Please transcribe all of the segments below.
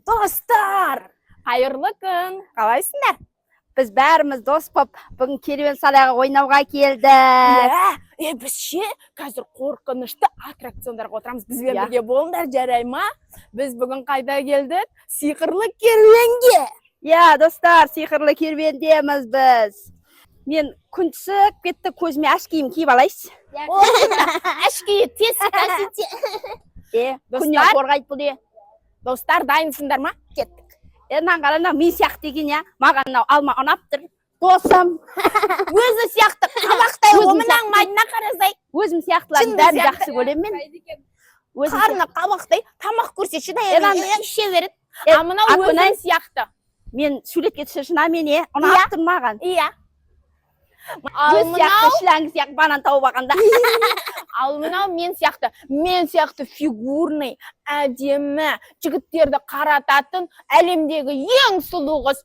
Dostlar, hayırlı gün. Қалайсыңдар? Biz bәріміз дос боп, бүгін керуен сарайға ойнауға келдік. Біз ше, қазір қорқынышты аттракциондарға отырамыз. Бізбен бірге болыңдар, жарай ма? Біз бүгін қайда келдік? Сиқырлы керуенге. Достар, сиқырлы керуендеміз біз. Мен күн түсіп кетті, көзіме әш киім киіп алайсыз. Әш киіп, тез. Күннен қорғайды бұл де. Достар, дайынсыңдар ма? Кеттік. Қарана, мен сияқты деген, маған алма ұнап тұр. Досым. Өзі сияқты қабақтай омынан майдына қарасай. Өзім сияқтыларын бәрін жақсы көрем мен. Қарны қабақтай тамақ көрсетші да іше береді. Амына өзім сияқты. Мен суретке түсіршіна мене ұнап тұр маған. Иә. Өз сияқты шіләңгі сияқты банан тауып алғанда. Ал мынау мен сияқты фигурный, әдемі, жігіттерді қарататын әлемдегі ең сұлу қыз.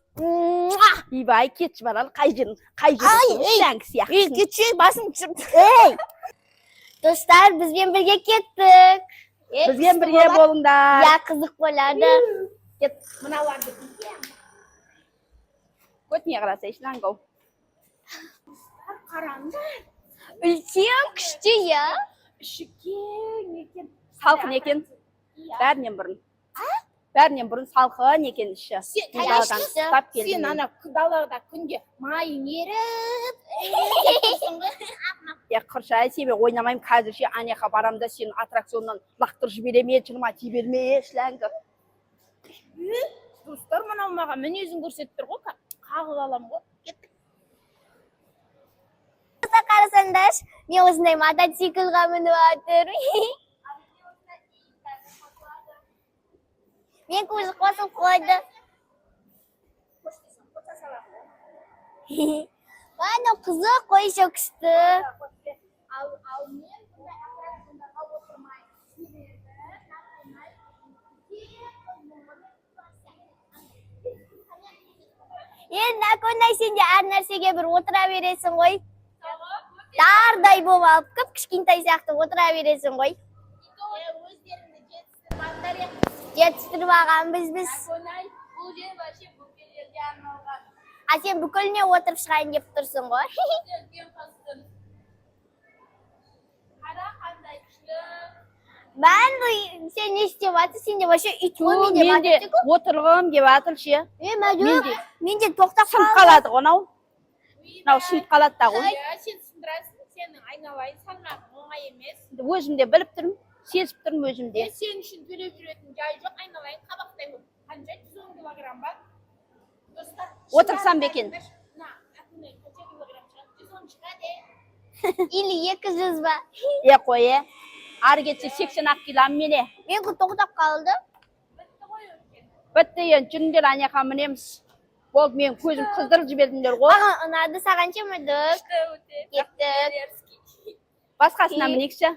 Ибай, кетші барал, қай жерін шіләңгі сияқты. Кетші, басын жүрді. Достар, бізбен бірге кеттік. Бізбен бірге болыңдар. Қызық болады. Мыналарды көтіне қараса, шіләңгі. Қараңдар. Үлкен күшті, Іші кең екен. Салқын екен. Бәрінен бұрын салқын екен іші. Сен ана далада күнде майың еріп. Қыршай себе ойнамайым қазірше анеқа барамда сен аттракционнан лақтыр жібереме, жырма тиберме, шіләңгі. Достар, мынау маған мінезін көрсеттір ғой, қағыл алам ғой. Қарасаңдар, мен осындай мотоциклға мініп жатыр. Мен көзі қосып қойды. Бәні қызық қой шөкісті. Ал мен бұндай аттракциондарға отырмаймын. Накондай сен де әр нәрсеге бір отыра бересің ғой. Дардай болып алып, көп кішкентай сияқты отыра бересің ғой. Өздеріңді Жетістіріп алғанбыз біз. Бұл жер бәше бүкелерге арналған. Сен бүкіліне отырып шығайын деп тұрсың ғой. Қара қандай күшті. Сен не істеп жатыр? Сен де бәше ит ғой, мен де мотоцикл отырғым деп жатыр ше. Мен де тоқтап сынып қалады ғонау. Мынау сынып қалады да ғой. Сен сындырасың, сенің айналайын салмағың оңай емес. Өзімде біліп тұрмын, сезіп тұрмын өзімде. Сен үшін төлеп жүретін жай жоқ, айналайын қабақтай болып. Қанша 110 килограмм ба? Достар, отырсам бекен. Или 200 ба? Қойы. Ары кетсе 80 килам мене. Мен тоқтап қалды. Бітті ең, жүріңдер анеқа мінеміз. Болды, мен көзім қыздырып жібердіңдер ғой. Маған ұнады, саған ше мүдік. Кеттік. Басқасына мінекші.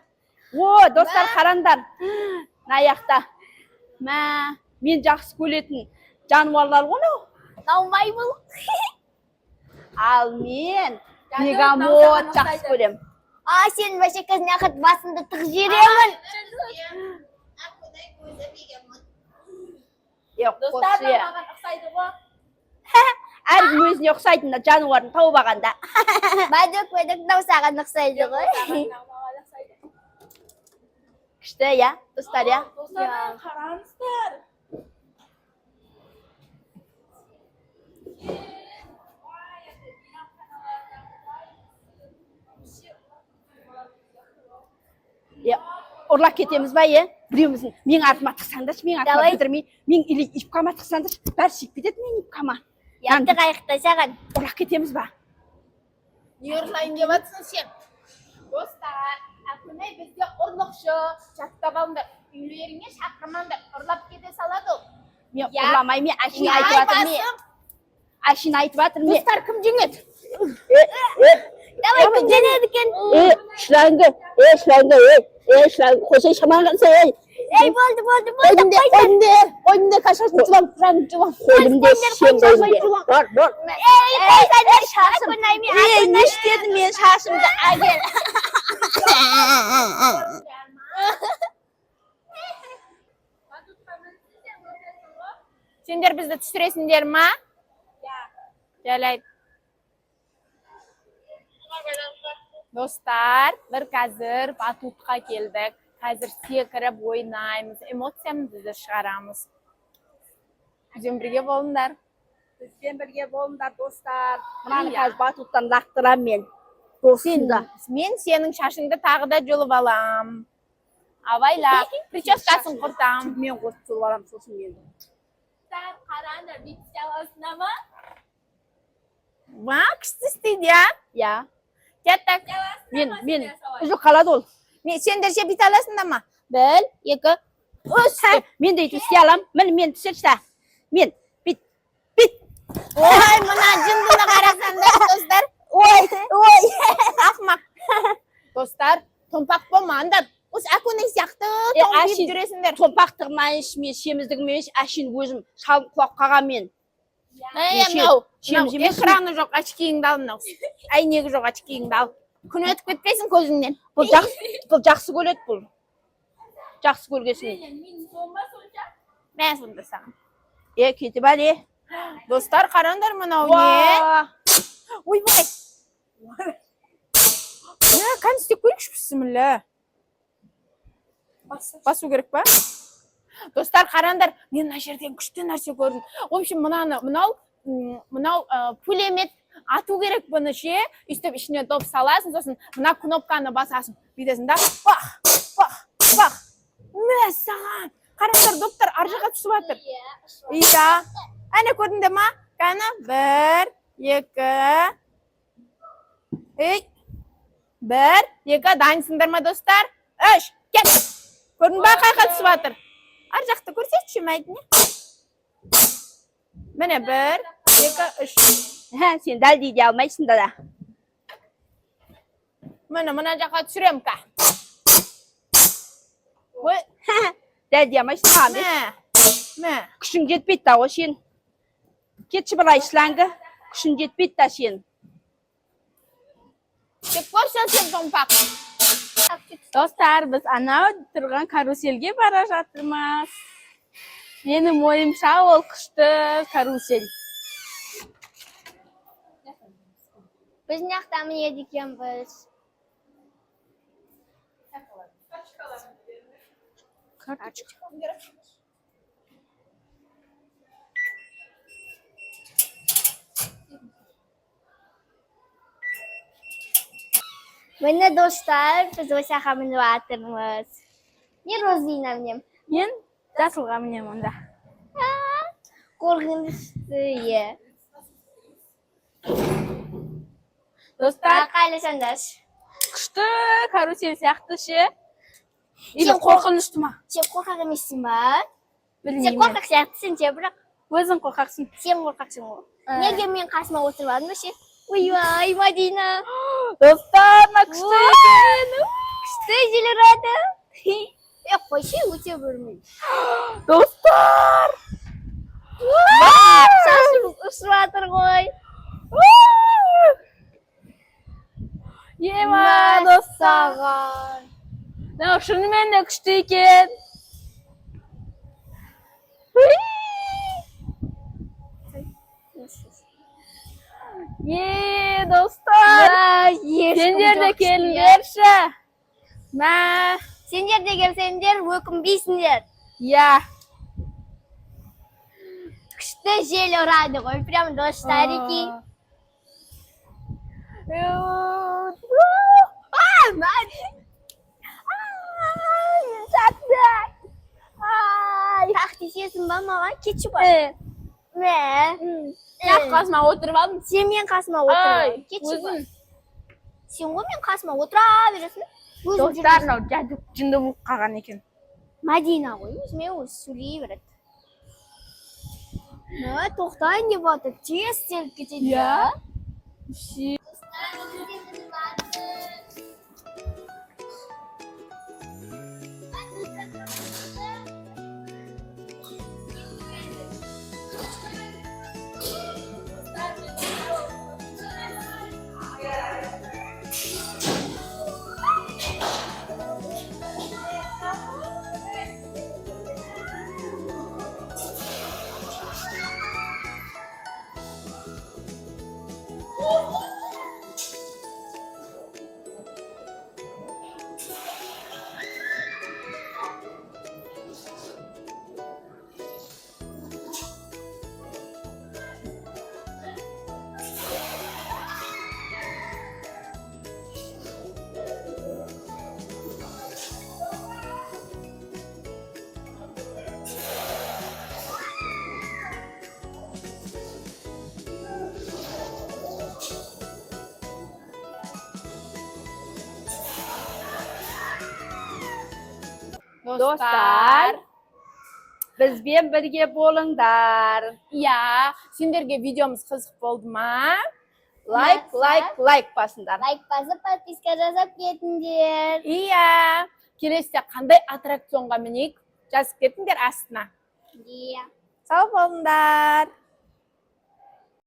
Достар, қараңдар. Наяқта. Мен жақсы көретін жануарлар ғонау. Наумай бұл. Ал мен мегамот жақсы көрем. Сен бәше көзіне ақыт басымды тұқ жеремін. Достар, маған ұқсайды ғой. Әркім өзіне ұқсайтын жануарын тауып алғанда. Бәдік дау саған ұқсайды ғой. Күшті, достар, Достар, қараңыздар. Ұрлап кетеміз ба, біреуміздің мен артыма тықсаңдаршы, мен артыма бітірмей, мен или ипқама тықсаңдаршы, бәрі шек кетеді мен ипқама. Янты қайықта саған. Ұрлап кетеміз ба? Не ұрлайын деп атсың сен? Достар, әкімей бізде ұрлықшы, жаттап алыңдар. Үйлеріңе шақырмаңдар, ұрлап кете салады ол. Мен ұрламай, мен әшін айтып атыр мен. Әшін айтып атыр мен. Достар, кім жеңеді? Давай, кім жеңеді екен? Шылаңғы, қосай шамаған сәй. Болды. Қойдымде қашасын жылам, қойдымде сен қойдымде. Бар. Не істедім мен шашымды әгел. Sender bizni tushirasandermi? Jaraydi. Do'stlar, bir hozir batutga keldik. Hozir sekirib o'ynaymiz, emotsiyamizni chiqaramiz. Bizden birga bo'linglar. Bizden birga bo'linglar do'stlar. Mana hozir batutdan laqtiram men. Do'stimda. Men sening shashingda tag'ida julib olam. Avaylar, prichoskasini qurtam. Men qurtib julib olam so'sin men. Sen qaranglar, bitta olasizmi? Va, qishti isteydi. Ya. Katta. Men uzu qaladi ol. Men sendercha bitta olasizmi? 1, 2, 3. Men deydi istay olam. Men tushirsa. Men bit. Voy, mana jindini qarasanda do'stlar. Voy. Ahmaq. Do'stlar, to'mpak bo'lmanda. O'z akuning siyaqti to'mpak yurasanlar. To'mpak tig'maysh, men semizligimish, ashin o'zim salib qoqqagan men. Ekrani yo'q, ochkingni al. Aynagi yo'q, ochkingni al. Kun o'tib ketmaysin ko'zingdan. Bu yaxshi ko'radi bu. Yaxshi ko'rgesin. Men shunda san. Ketib ali. Do'stlar, qaranglar mana ne? Voy. Ya, qancha ko'rish bismillah. Basu kerak ba? Do'stlar, qaranglar, men mana yerdan kuchli narsa ko'rdim. В общем, mana pulemет atu kerak buni-chi, üstüb ishni top salasin, so'sin mana knopkani bosasin. Bidesin-da, bax. Masalan, qaranglar, doktor arjaga tushyapti. Ida. Ana ko'rdingmi? Qani 1, 2. 1, 2 dangsizlarmi do'stlar? 3, ket. Ko'rdingmi, qayerga tushyapti? Arjaqda ko'rsatchi maydni. Mana 1, 2, 3. Ha, sen dal deydi olmaysan da. Mana joqqa tushiramka. Voy, Dal deyolmaysan ham. Ma. Kuching yetmaydi o sen. Ketchi bir ishlanga. Kuching yetmaydi da sen. Deb ko'rsan to'mpak. Do'stlar, biz ana turgan karuselga boramiz. Mening o'yim shavol qishdi karusel. Biz naqdami yedik biz. Mana do'stlar, biz o'sha hamini o'tirmiz. Men ro'zinamnim. Men jaslga minem unda. Qo'rqinchli. Do'stlar, Qaylasandash. qishdi karusel siyaqtishi. Ila qo'rqinishdimi? Sen qo'rqaq emassanmi? Sen Bilmayman. qo'rqaqsan, biroq O'zing qo'rqaqsan. sen qo'rqaqsan. Nega men qasma o'tirmadim shu? Voy, Madina. Do'stlar, qishdi ekan. Qishda jilaradi. Qo'yshi o'cha bo'lmaydi. Do'stlar! Shashib ushlatir qo'y. Yema do'stlar. Ne shuni menda qishdi ekan. Ye do'stlar. Sen yerda kelinglarcha. Ma, Sen yerda kelsanglar, o'kinmaysinger. ya. Qishda jel uradi qo'y. Prям do'stlariki. Taxti sesin mama ketib bor. Ne? Naf qasma o'tirib oldim. Sen men qasma o'tiraver. Ketib bor. Sen men qasma o'tiraverasan. Do'stlar, jadu jinda bo'lib qolgan ekan. Madina qo'y. Men o'zi sulayveradi. Ne? To'xtang deb tez ketadi. Ya. Достар, бізбен бірге болыңдар. иә, сендерге видеомыз қызық болды ма? Лайк басыңдар. Лайк басып, подписка жасап кетіңдер. Иә, келесіде қандай аттракционға мінейік? Жазып кетіңдер астына. Иә. Сау болыңдар.